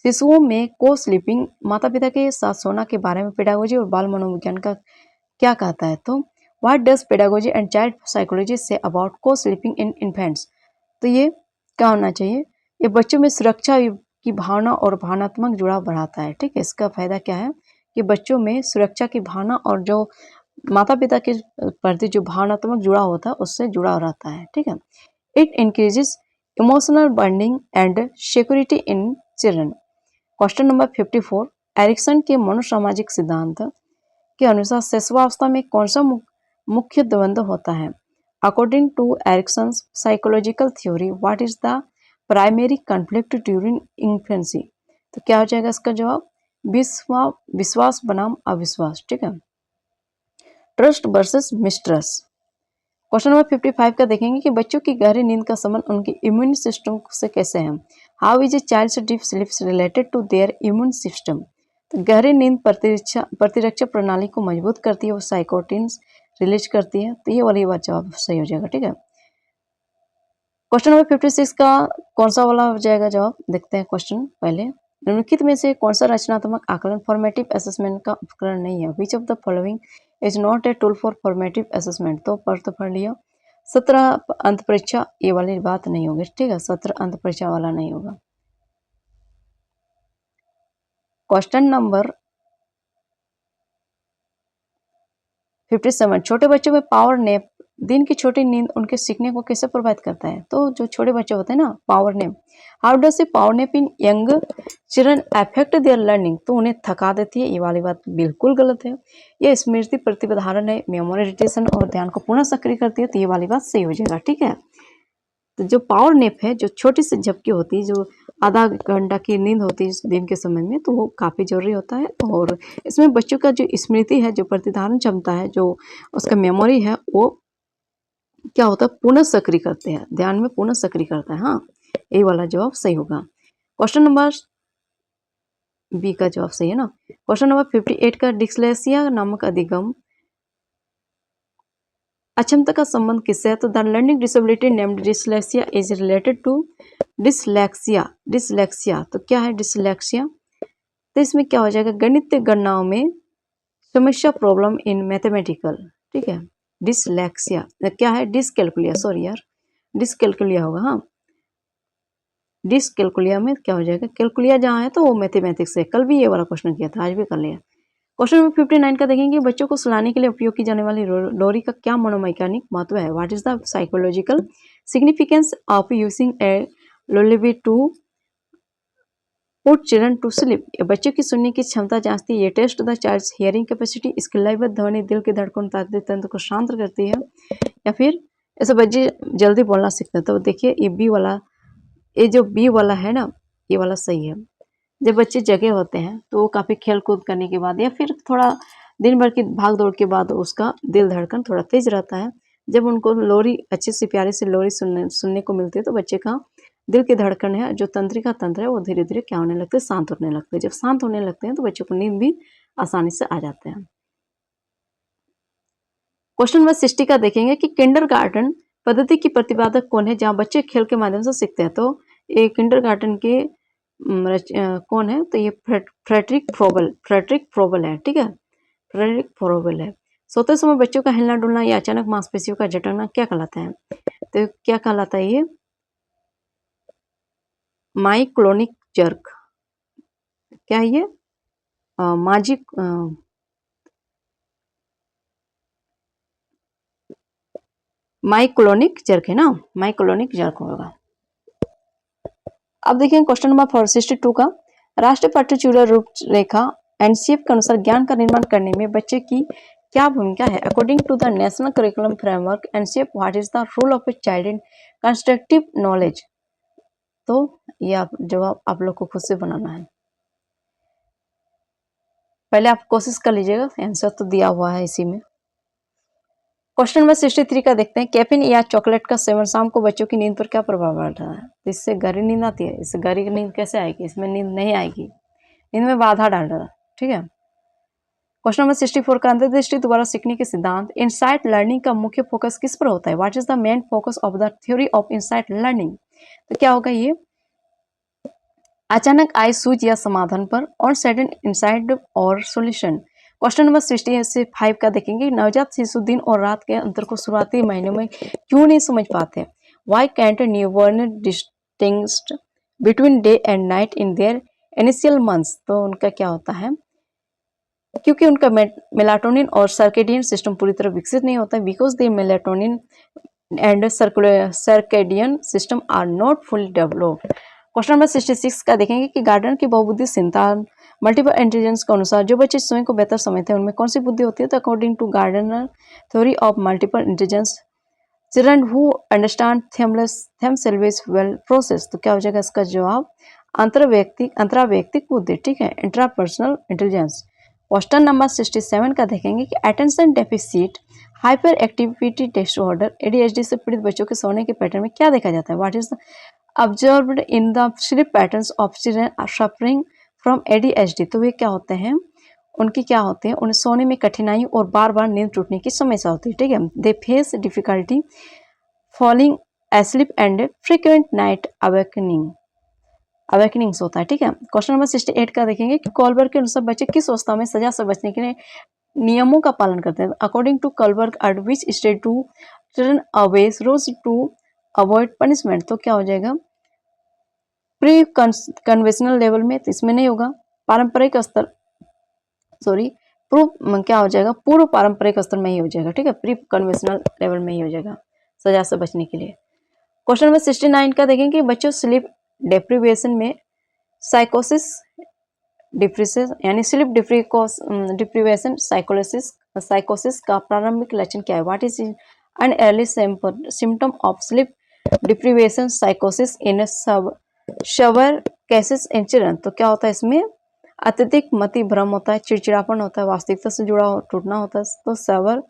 शिशुओं में को स्लीपिंग, माता पिता के साथ सोना के बारे में पेडागोजी और बाल मनोविज्ञान का क्या कहता है, तो what does pedagogy and child psychology say about को स्लीपिंग इन इन्फेंट्स। तो ये क्या होना चाहिए, ये बच्चों में सुरक्षा की भावना और भावनात्मक जुड़ाव बढ़ाता है। ठीक है, इसका फायदा क्या है कि बच्चों में सुरक्षा की भावना और जो माता पिता के प्रति जो भावनात्मक जुड़ाव होता है उससे जुड़ाव रहता है। ठीक है, it increases emotional bonding and security in children. Question number 54, Erikson के मनोसामाजिक सिद्धांत के अनुसार शिशुवावस्था में कौन सा मुख्य द्वंद्व होता है। According to Erikson psychological theory, what is the primary conflict during infancy. तो क्या हो जाएगा इसका जवाब, विश्वास बनाम अविश्वास। ठीक है, trust versus mistrust. Question number 55 का देखेंगे कि बच्चों की गहरी नींद का संबंध उनके इम्यून सिस्टम से कैसे है। How is a child's deep sleep related to their immune system. तो गहरी नींद प्रतिरक्षा प्रणाली को मजबूत करती है, वो साइकोटिन्स रिलीज करती है। तो ये वाली बात जवाब सही हो जाएगा। ठीक है, क्वेश्चन नंबर 56 का कौन सा वाला हो जाएगा जवाब, देखते हैं क्वेश्चन पहले। निम्नलिखित में से कौन सा रचनात्मक आकलन फॉर्मेटिव असेसमेंट का उपकरण नहीं है। विच of the following is not a tool for formative assessment. तो पढ़ लिया। 17 अंत परीक्षा, ये वाली बात नहीं होगी। ठीक है, 17 अंत परीक्षा वाला नहीं होगा। क्वेश्चन नंबर 57, छोटे बच्चों में पावर नैप, दिन की छोटी नींद उनके सीखने को कैसे प्रभावित करता है। तो जो छोटे बच्चे होते हैं ना, power nap, how does a power nap in young children affect there learning. तो उन्हें थका देती है, ये वाली बात बिल्कुल गलत है। ये स्मृति प्रतिधारण है, मेमोरी रिटेंशन और ध्यान को पुनः सक्रिय करती है। तो ये वाली बात सही हो जाएगा। ठीक है, तो जो पावर नैप है, जो छोटी सी झपकी होती है, जो आधा घंटा की नींद होती है दिन के समय में, तो वो काफ़ी जरूरी होता है। और इसमें बच्चों का जो स्मृति है, जो प्रतिधारण क्षमता है, जो उसका मेमोरी है, वो क्या होता है, पुनः सक्रिय करते हैं, ध्यान में पुनः सक्रिय करता है। हाँ, ये वाला जवाब सही होगा। क्वेश्चन नंबर बी का जवाब सही है ना। क्वेश्चन नंबर 58 का डिस्लेक्सिया नामक अधिगम अक्षमता का संबंध किससे है। तो the learning disability named dyslexia is related to dyslexia. तो क्या है डिसलेक्सिया, तो इसमें क्या हो जाएगा, गणितीय गणनाओं में समस्या, प्रॉब्लम इन मैथमेटिकल। ठीक है, डिसलेक्सिया क्या है, डिसकैलकुलिया, सॉरी यार, डिसकैलकुलिया होगा। हाँ, डिसकैलकुलिया में क्या हो जाएगा, कैलकुलिया जहाँ है तो वो मैथमेटिक्स है। कल भी ये वाला क्वेश्चन किया था, आज भी कर लिया। क्वेश्चन नंबर 59 का देखेंगे, बच्चों को सुलाने के लिए उपयोग की जाने वाली लोरी का क्या मनोवैज्ञानिक महत्व है। What is the psychological significance of using a lullaby to put children to sleep. बच्चों की सुनने की क्षमता जांचती है। ये test the child's hearing capacity, इसकी लयबद्ध ध्वनि दिल की धड़कन ताकती तंत्र को शांत करती है, या फिर ऐसे बच्चे जल्दी बोलना सीखते हैं। तो देखिए ये बी वाला, ये जो बी वाला है ना, ये वाला सही है। जब बच्चे जगे होते हैं तो वो काफ़ी खेल कूद करने के बाद या फिर थोड़ा दिन भर की भाग दौड़ के बाद उसका दिल धड़कन थोड़ा तेज रहता है। जब उनको लोरी, अच्छी सी प्यारी सी लोरी सुनने को मिलती है, तो बच्चे का दिल की धड़कन है, जो तंत्रिका तंत्र है, वो धीरे धीरे क्या होने लगते हैं, शांत होने लगते हैं। जब शांत होने लगते हैं तो बच्चों को नींद भी आसानी से आ जाते हैं। क्वेश्चन नंबर 60 का देखेंगे कि किंडरगार्टन पद्धति की प्रतिपादक कौन है, जहाँ बच्चे खेल के माध्यम से सीखते हैं। तो ये किंडरगार्टन के कौन है, तो ये फ्रेडरिक फ्रोबल है। ठीक है, फ्रेडरिक फ्रोबल है। सोते समय बच्चों का हिलना डुलना या अचानक मांसपेशियों का झटकना क्या कहलाता है। तो क्या कहलाता है, ये माइक्लोनिक जर्क। क्या है ये, माइक्लोनिक जर्क है ना, माइक्लोनिक जर्क होगा। अब देखिए क्वेश्चन नंबर 62 का, राष्ट्रीय पाठ्यचर्या रूपरेखा एनसीएफ के अनुसार ज्ञान का निर्माण करने में बच्चे की क्या भूमिका है। According to the national curriculum framework NCF, what is the role of a child in constructive knowledge. तो ये जवाब आप लोग को खुद से बनाना है। पहले आप कोशिश कर लीजिएगा, आंसर तो दिया हुआ है इसी में। क्वेश्चन नंबर 63 का देखते हैं, कैफीन या चॉकलेट का सेवन शाम को बच्चों की नींद पर क्या प्रभाव पड़ रहा है। तो इससे गहरी नींद आती है, इससे गहरी नींद कैसे आएगी, इसमें नींद नहीं आएगी, नींद में बाधा डाल रहा है। ठीक है, क्वेश्चन नंबर 64 का अंतर्दृष्टि द्वारा सीखने के सिद्धांत। इनसाइट लर्निंग का मुख्य फोकस किस पर होता है? What is the main focus of the theory of insight learning? तो क्या होगा ये? अचानक आए सूझ या समाधान पर, ऑन सडन इंसाइट और सॉल्यूशन। क्वेश्चन नंबर 65 का देखेंगे, नवजात शिशु दिन और रात के अंतर को शुरुआती महीनों में क्यों नहीं समझ पाते? Why can't newborn distinguish between day and night in their initial months? तो उनका क्या होता है? क्योंकि उनका मेलाटोनिन और सर्केडियन सिस्टम पूरी तरह विकसित नहीं होता है, because the melatonin and circadian system are not full developed. Question number 66 का देखेंगे कि गार्डनर की बहुबुद्धि संतान मल्टीपल इंटेलिजेंस के अनुसार जो बच्चे स्वयं को बेहतर समझते हैं उनमें कौन सी बुद्धि होती है? तो according to Gardner theory of multiple intelligence, children who understand themselves well process. तो क्या हो जाएगा इसका जवाब? अंतरावैयक्तिक बुद्धि, ठीक है, इंट्रापर्सनल इंटेलिजेंस। क्वेश्चन नंबर 67 का देखेंगे कि attention deficit hyper activity disorder ADHD से पीड़ित बच्चों के सोने के पैटर्न में क्या देखा जाता है? What is the observed in the sleep patterns of children suffering from ADHD? तो वे क्या होते हैं? उनकी क्या होते हैं? उन्हें सोने में कठिनाई और बार बार नींद टूटने की समस्या होती है, ठीक है। They face difficulty falling asleep and frequent night awakenings होता है, ठीक है। क्वेश्चन नंबर 68 का देखेंगे कि कॉलबर्ग के अनुसार बच्चे किस अवस्था में सजा से बचने के लिए नियमों का पालन करते हैं? According to Kohlberg at which stage do children obeys rules to avoid punishment? तो क्या हो जाएगा? प्री कन्वेंशनल लेवल में, तो इसमें नहीं होगा। पारंपरिक स्तर क्या हो जाएगा? पूर्व पारंपरिक स्तर में ही हो जाएगा, ठीक है, प्री कन्वेंशनल लेवल में ही हो जाएगा सजा से बचने के लिए। क्वेश्चन नंबर 69 का देखेंगे बच्चों स्लीप डेप्रिवेशन में साइकोसिस डिप्रेशन यानी स्लीप डिप्रिवेशन साइकोसिस का प्रारंभिक लक्षण क्या है? What is an early symptom of sleep deprivation साइकोसिस in severe cases in children? तो क्या होता है इसमें? अत्यधिक मति भ्रम होता है, चिड़चिड़ापन होता है, वास्तविकता से जुड़ा टूटना होता है, तो सवर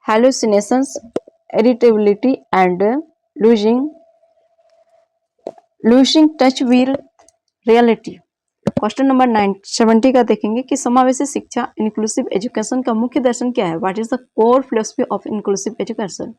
hallucinations, irritability and losing touch with reality। Question number 70 का देखेंगे कि समावेशी शिक्षा इंक्लूसिव एजुकेशन का मुख्य दर्शन क्या है? What is the core philosophy of inclusive education?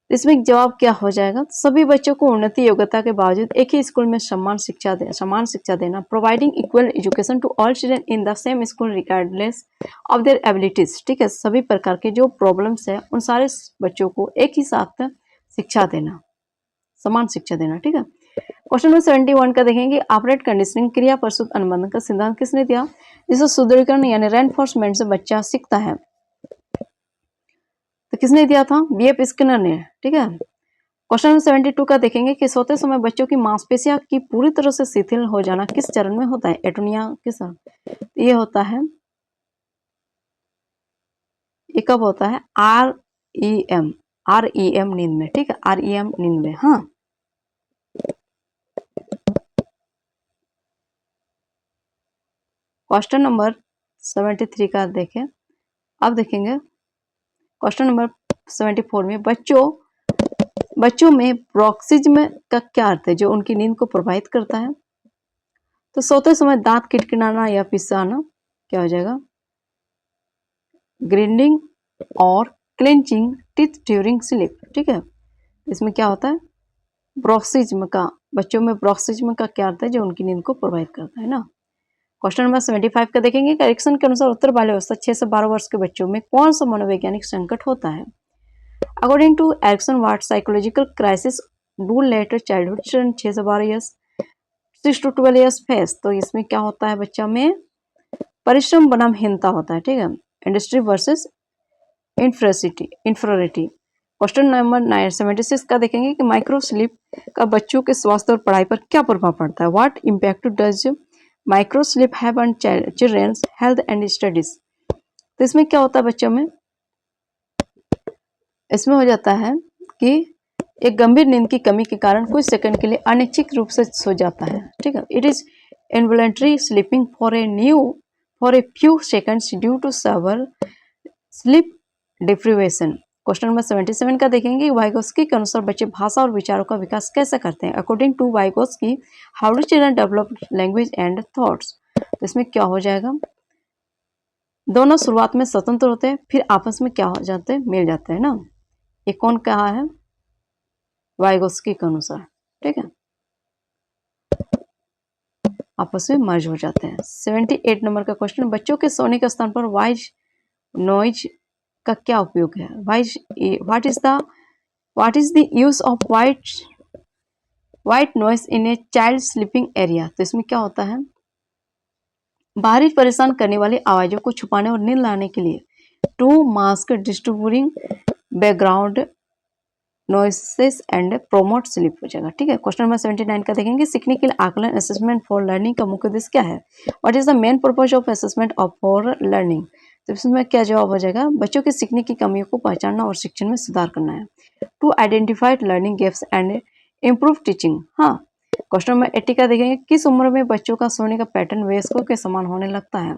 इसमें जवाब क्या हो जाएगा? सभी बच्चों को उन्नति योग्यता के बावजूद एक ही स्कूल में समान शिक्षा देना, providing equal education to all children in the same school regardless of their abilities, ठीक है। सभी प्रकार के जो प्रॉब्लम्स है उन सारे बच्चों को एक ही साथ शिक्षा देना, समान शिक्षा देना, ठीक है। क्वेश्चन नंबर 71 का देखेंगे ऑपरेट कंडीशनिंग क्रिया प्रस्तुत अनुबंध का सिद्धांत किसने दिया? जिससे सुदृढ़ीकरण यानी रेनफोर्समेंट से बच्चा सीखता है, तो किसने दिया था? बीएफ स्किनर ने, ठीक है। क्वेश्चन नंबर 72 का देखेंगे कि सोते समय बच्चों की मांसपेशियां की पूरी तरह से शिथिल हो जाना किस चरण में होता है? एटोनिया किस चरण? ये होता है, ये कब होता है? REM नींद में, ठीक है, REM नींद में। हाँ, क्वेश्चन नंबर 73 का देखें। अब देखेंगे क्वेश्चन नंबर 74 में बच्चों में ब्रोक्सिज्म का क्या अर्थ है? जो उनकी नींद को प्रभावित करता है। तो सोते समय दांत किटकिटाना या पिसाना क्या हो जाएगा? ग्राइंडिंग और क्लेंचिंग टीथ ड्यूरिंग स्लीप, ठीक है। इसमें क्या होता है? ब्रोक्सिज्म का, बच्चों में ब्रोक्सिज्म का क्या अर्थ है? जो उनकी नींद को प्रभावित करता है ना। क्वेश्चन नंबर 75 का देखेंगे कि एरिक्सन के अनुसार उत्तर बाल्यावस्था 6 से 12 वर्ष के बच्चों में कौन सा मनोवैज्ञानिक संकट होता है? According to Erikson, what psychological crisis do later childhood children 6 से 12 ईयर्स 6 to 12 ईयर्स फेस? तो इसमें क्या होता है? बच्चा में परिश्रम बनाम हीनता होता है, ठीक है, इंडस्ट्री वर्सेस इंफ्रारिटी। क्वेश्चन नंबर 76 का देखेंगे कि माइक्रो स्लीप का बच्चों के स्वास्थ्य और पढ़ाई पर क्या प्रभाव पड़ता है? What impact does micro sleep have on children's health and studies? तो इसमें क्या होता है बच्चों में? इसमें हो जाता है कि एक गंभीर नींद की कमी के कारण कुछ सेकंड के लिए अनिच्छित रूप से सो जाता है, ठीक है। It is involuntary sleeping for a few seconds due to severe sleep deprivation. Question number 77 का देखेंगे वाइगोस्की के अनुसार बच्चे भाषा और विचारों का विकास कैसे करते हैं? According to Vygotsky, how do children develop language and thoughts? तो इसमें क्या हो जाएगा? दोनों शुरुआत में स्वतंत्र होते हैं, फिर आपस में क्या हो जाते हैं, मिल जाते हैं ना। ये कौन कहा है, वाइगोस्की के अनुसार, ठीक है, आपस में मर्ज हो जाते हैं। 78 नंबर का क्वेश्चन, बच्चों के सोने के स्थान पर वाइज नॉइज का क्या उपयोग है। Wise what is the use of white noise in a child sleeping area. तो इसमें क्या होता है, बाहरी परेशान करने वाली आवाजों को छुपाने और नींद लाने के लिए to mask disturbing background noises and promote sleep हो जाएगा, ठीक है। क्वेश्चन नंबर 79 का देखेंगे, सीखने के लिए आकलन असेसमेंट फॉर लर्निंग का मुख्य उद्देश्य क्या है। What is the main purpose of assessment of for learning. तो इसमें क्या जवाब हो जाएगा, बच्चों के सीखने की कमियों को पहचानना और शिक्षण में सुधार करना है। To identify learning gaps and improve teaching. हाँ, क्वेश्चन नंबर 80 का देखेंगे, किस उम्र में बच्चों का सोने का पैटर्न वयस्कों के समान होने लगता है।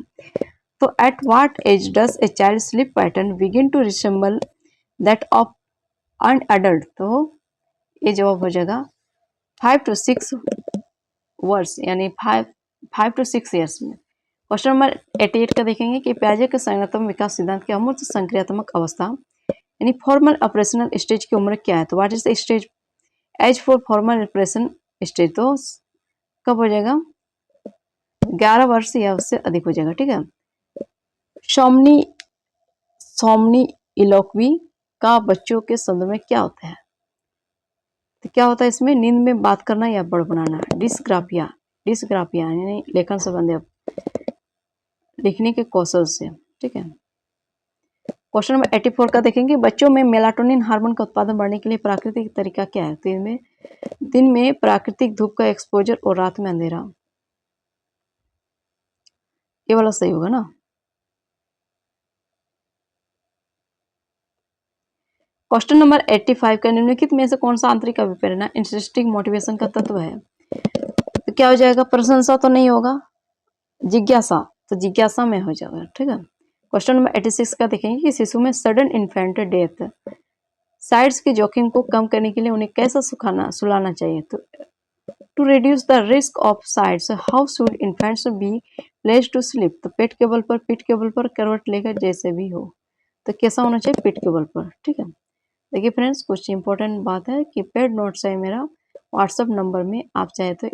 तो at what age does a child sleep pattern begin to resemble that of an adult. तो ये जवाब हो जाएगा 5 to 6 वर्ष, यानी 5 to 6 ईयर्स में। क्वेश्चन नंबर 88 का देखेंगे कि पियाजे के संज्ञानात्मक विकास सिद्धांत की अमूर्त संक्रियात्मक अवस्था यानी फॉर्मल ऑपरेशनल स्टेज की उम्र क्या है। तो what is the stage age for formal operation stage. तो कब हो जाएगा, 11 वर्ष या उससे अधिक हो जाएगा, ठीक है। सोमनी इलोक्वी का बच्चों के संदर्भ में क्या होता है। तो क्या होता है इसमें, नींद में बात करना या बड़बड़ाना। डिस्ग्राफिया यानी लेखन संबंधी लिखने के कौशल से, ठीक है। क्वेश्चन नंबर 84 का देखेंगे, बच्चों में मेलाटोनिन हार्मोन का उत्पादन बढ़ने के लिए प्राकृतिक तरीका क्या है। तो इनमें दिन में प्राकृतिक धूप का एक्सपोजर और रात में अंधेरा, ये वाला सही होगा ना। क्वेश्चन नंबर 85 का, निम्नलिखित में से कौन सा आंतरिक अभिप्रेरणा इंटरेस्टिंग मोटिवेशन का तत्व है। तो क्या हो जाएगा, प्रशंसा तो नहीं होगा, जिज्ञासा, तो जिज्ञासा में हो जाएगा, ठीक है। क्वेश्चन नंबर 86 का देखेंगे कि शिशु में सडन इन्फेंट डेथ साइड्स के जोखिम को कम करने के लिए उन्हें कैसा सुलाना चाहिए। तो to reduce the risk of SIDS how should infants be place to sleep. तो पीठ के बल पर करवट लेकर जैसे भी हो। तो कैसा होना चाहिए, पीठ के बल पर, ठीक है। देखिए फ्रेंड्स, कुछ इंपॉर्टेंट बात है कि पेड नोट्स है मेरा व्हाट्सअप नंबर में, आप चाहे तो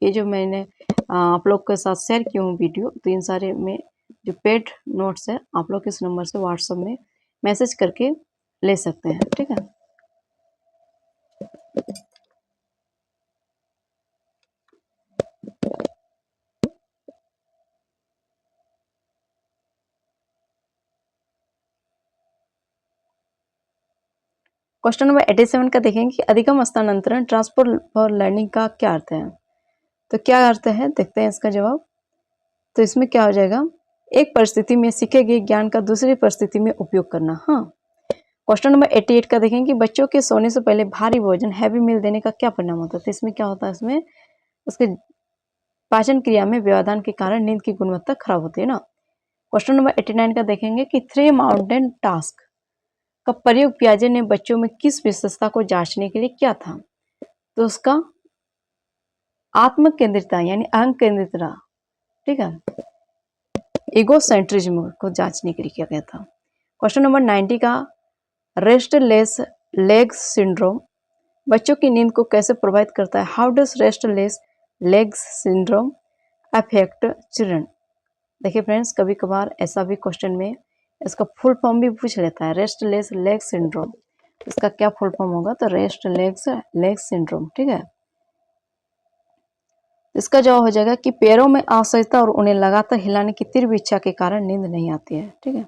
ये जो मैंने आप लोग के साथ शेयर किया हूँ वीडियो, तो इन सारे में जो पेड नोट्स है आप लोग इस नंबर से व्हाट्सअप में मैसेज करके ले सकते हैं, ठीक है। क्वेश्चन नंबर 87 का देखेंगे कि अधिगम स्थानांतरण ट्रांसफर फॉर लर्निंग का क्या अर्थ है। तो क्या अर्थ है, देखते हैं इसका जवाब। तो इसमें क्या हो जाएगा, एक परिस्थिति में सीखे गए ज्ञान का दूसरी परिस्थिति में उपयोग करना। हाँ, क्वेश्चन नंबर 88 का देखेंगे कि बच्चों के सोने से पहले भारी भोजन हैवी मील देने का क्या परिणाम होता है। तो इसमें क्या होता है, इसमें उसके पाचन क्रिया में व्यवधान के कारण नींद की गुणवत्ता खराब होती है ना। क्वेश्चन नंबर 89 का देखेंगे कि 3 माउंटेन टास्क का प्रयोग पियाजे ने बच्चों में किस विशेषता को जांचने के लिए किया था। तो उसका आत्म केंद्रितता यानी अहं केंद्रितता, ठीक है, ईगोसेंट्रिज्म को जांचने के लिए किया गया था। क्वेश्चन नंबर 90 का, रेस्टलेस लेग्स सिंड्रोम बच्चों की नींद को कैसे प्रभावित करता है। How does restless legs syndrome affect children. देखिए फ्रेंड्स, कभी कभार ऐसा भी क्वेश्चन में इसका फुल फॉर्म भी पूछ लेता है, रेस्टलेस लेग सिंड्रोम, इसका क्या फुल फॉर्म होगा। तो रेस्ट लेग सिंड्रोम, ठीक है। इसका जवाब हो जाएगा कि पैरों में असहजता और उन्हें लगातार हिलाने की तीव्र इच्छा के कारण नींद नहीं आती है, ठीक है।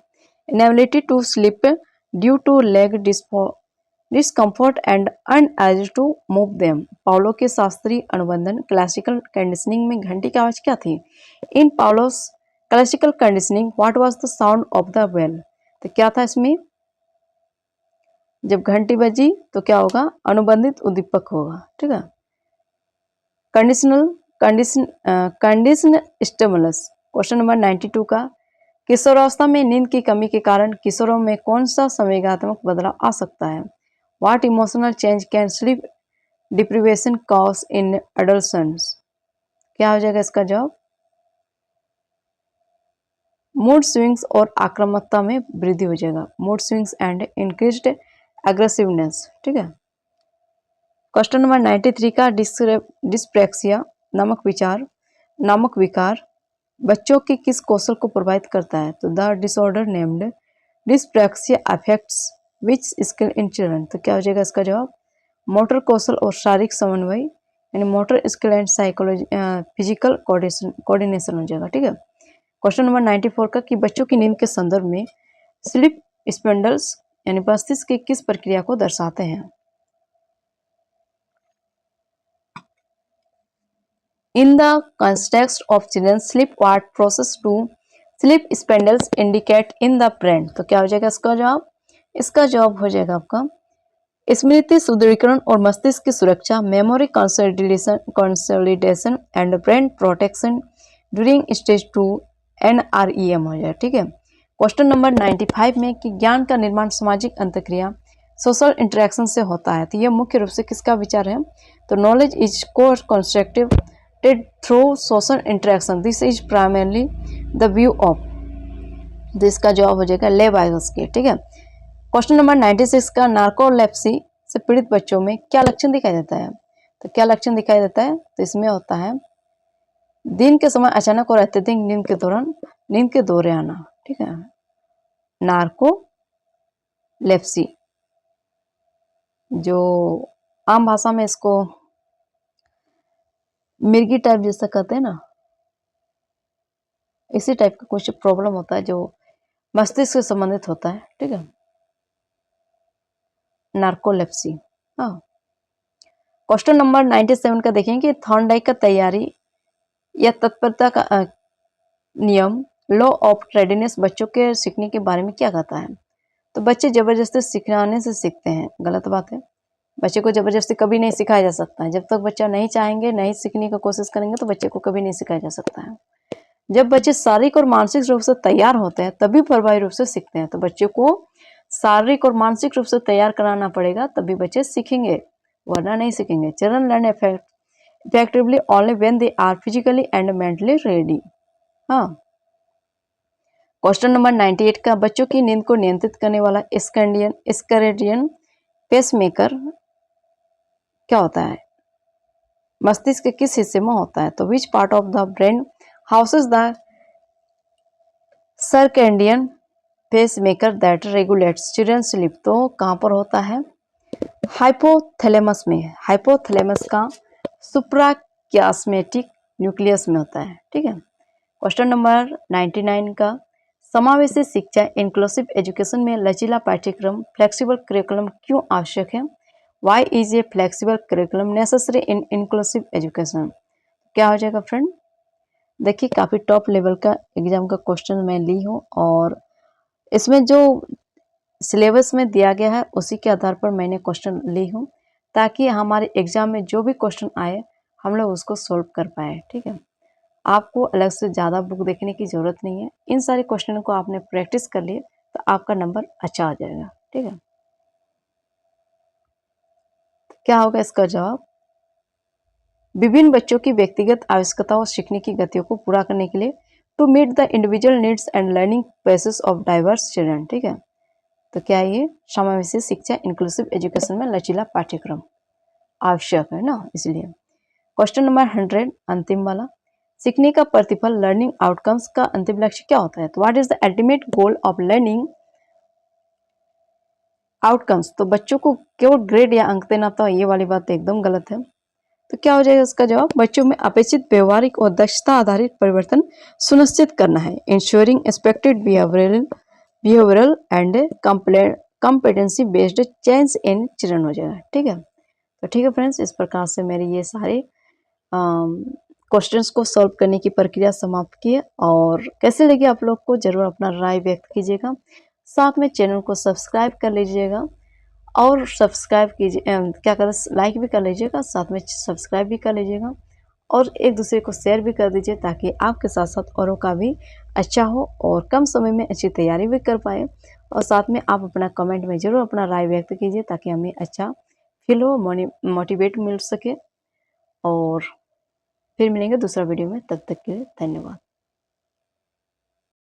Inability to sleep due to leg discomfort and urge to move them. Pavlov के शास्त्रीय अनुबंधन क्लासिकल कंडीशनिंग में घंटी की आवाज क्या थी। In Pavlov's classical conditioning what was the sound of the bell. तो क्या था इसमें, जब घंटी बजी तो क्या होगा, अनुबंधित उद्दीपक होगा, ठीक है। Condition stimulus. क्वेश्चन नंबर 92 का, किशोरावस्था में नींद की कमी के कारण किशोरों में कौन सा संवेगात्मक बदलाव आ सकता है। What emotional change can sleep deprivation cause in adolescence. क्या हो जाएगा इसका जवाब, मूड स्विंग्स और आक्रामकता में वृद्धि हो जाएगा, mood swings and increased aggressiveness. ठीक है। क्वेश्चन नंबर 93 का डिस्प्रेक्सिया नामक विकार बच्चों के किस कौशल को प्रभावित करता है? तो the disorder named dyspraxia affects which skill in children. तो क्या हो जाएगा इसका जवाब? मोटर कौशल और शारीरिक समन्वय, यानी motor skill and psychology physical coordination हो जाएगा। ठीक है। क्वेश्चन नंबर 94 का कि बच्चों की नींद के संदर्भ में स्लीप स्पेंडल्स यानी मस्तिष्क की किस प्रक्रिया को दर्शाते हैं? In the context of children's sleep, what process do sleep spindles indicate in the brain? तो क्या हो जाएगा इसका जवाब? इसका जवाब हो जाएगा आपका स्मृति सुदृढ़ीकरण और मस्तिष्क की सुरक्षा, memory consolidation and brain protection during stage 2 NREM हो जाएगा। ठीक है। क्वेश्चन नंबर 95 में कि ज्ञान का निर्माण सामाजिक अंतक्रिया सोशल इंटरेक्शन से होता है, तो यह मुख्य रूप से किसका विचार है? तो नॉलेज इज को constructive through social interaction. This is primarily the view of. तो इसका जवाब हो जाएगा लेवाइगस्की। ठीक है। क्वेश्चन नंबर 96 का नार्कोलेप्सी से पीड़ित बच्चों में क्या लक्षण दिखाई देता है? तो क्या लक्षण दिखाई देता है? तो इसमें होता है दिन के समय अचानक और अत्यधिक नींद के दौरान नींद के दौरे आना। ठीक है। नार्कोलेप्सी, जो आम भाषा में इसको मिर्गी टाइप जैसा कहते हैं ना, इसी टाइप का कुछ प्रॉब्लम होता है जो मस्तिष्क से संबंधित होता है। ठीक है। नार्कोलेप्सी। हाँ। क्वेश्चन नंबर 97 का देखेंगे थॉर्नडाइक का तैयारी या तत्परता का नियम लॉ ऑफ रेडीनेस बच्चों के सीखने के बारे में क्या कहता है? तो बच्चे जबरदस्ती सिखाने से सीखते हैं, गलत बात है। बच्चे को जबरदस्ती कभी नहीं सिखाया जा सकता है। जब तक बच्चा नहीं चाहेंगे, नहीं सीखने की कोशिश करेंगे, तो बच्चे को कभी नहीं सिखाया जा सकता है। जब बच्चे शारीरिक और मानसिक रूप से तैयार होते हैं तभी प्रभावी रूप से सीखते हैं। तो बच्चे को शारीरिक और मानसिक रूप से तैयार कराना पड़ेगा, तभी बच्चे सीखेंगे, वरना नहीं सीखेंगे। Children learn effectively only when they are physically and mentally ready. हाँ। क्वेश्चन नंबर 98 का बच्चों की नींद को नियंत्रित करने वाला स्कैरेडियन पेसमेकर क्या होता है? मस्तिष्क के किस हिस्से में होता है? तो which part of the brain houses the circadian pacemaker that regulates children sleep. तो कहाँ पर होता है? हाइपोथैलेमस में। हाइपोथैलेमस का सुप्राकियास्मेटिक न्यूक्लियस में होता है। ठीक है। क्वेश्चन नंबर 99 का समावेशी शिक्षा इंक्लूसिव एजुकेशन में लचीला पाठ्यक्रम फ्लेक्सिबल करिकुलम क्यों आवश्यक है? Why is a flexible curriculum necessary in inclusive education? क्या हो जाएगा फ्रेंड? देखिए काफ़ी टॉप लेवल का एग्जाम का क्वेश्चन मैं ली हूँ और इसमें जो सिलेबस में दिया गया है उसी के आधार पर मैंने क्वेश्चन ली हूँ, ताकि हमारे एग्जाम में जो भी क्वेश्चन आए हम लोग उसको सॉल्व कर पाए। ठीक है। आपको अलग से ज़्यादा बुक देखने की ज़रूरत नहीं है। इन सारे क्वेश्चन को आपने प्रैक्टिस कर लिए तो आपका नंबर अच्छा आ जाएगा। ठीक है। तो क्या होगा इसका जवाब? विभिन्न बच्चों की व्यक्तिगत आवश्यकताओं और सीखने की गतियों को पूरा करने के लिए to meet the individual needs and learning paces of diverse children. ठीक है। तो क्या ये समावेशी शिक्षा इंक्लूसिव एजुकेशन में लचीला पाठ्यक्रम आवश्यक है ना, इसलिए। क्वेश्चन नंबर 100 अंतिम वाला, सीखने का प्रतिफल लर्निंग आउटकम्स का अंतिम लक्ष्य क्या होता है? तो what is the ultimate goal of learning outcomes? तो बच्चों को केवल ग्रेड या अंक देना, तो ये वाली बात एकदम गलत है। तो क्या हो जाएगा इसका जवाब? बच्चों में अपेक्षित व्यवहारिक और दक्षता आधारित परिवर्तन सुनिश्चित करना है। Ensuring expected behavioural and competency based change in children हो जाएगा। ठीक है। तो ठीक है फ्रेंड्स, इस प्रकार से मेरे ये सारे क्वेश्चंस को सॉल्व करने की प्रक्रिया समाप्त की है। और कैसे लगे आप लोग को जरूर अपना राय व्यक्त कीजिएगा। साथ में चैनल को सब्सक्राइब कर लीजिएगा और सब्सक्राइब कीजिए, क्या करें, लाइक भी कर लीजिएगा, साथ में सब्सक्राइब भी कर लीजिएगा और एक दूसरे को शेयर भी कर दीजिए, ताकि आपके साथ साथ औरों का भी अच्छा हो और कम समय में अच्छी तैयारी भी कर पाए। और साथ में आप अपना कमेंट में ज़रूर अपना राय व्यक्त कीजिए, ताकि हमें अच्छा फील हो, मोटिवेट मिल सके। और फिर मिलेंगे दूसरा वीडियो में, तब तक के लिए धन्यवाद।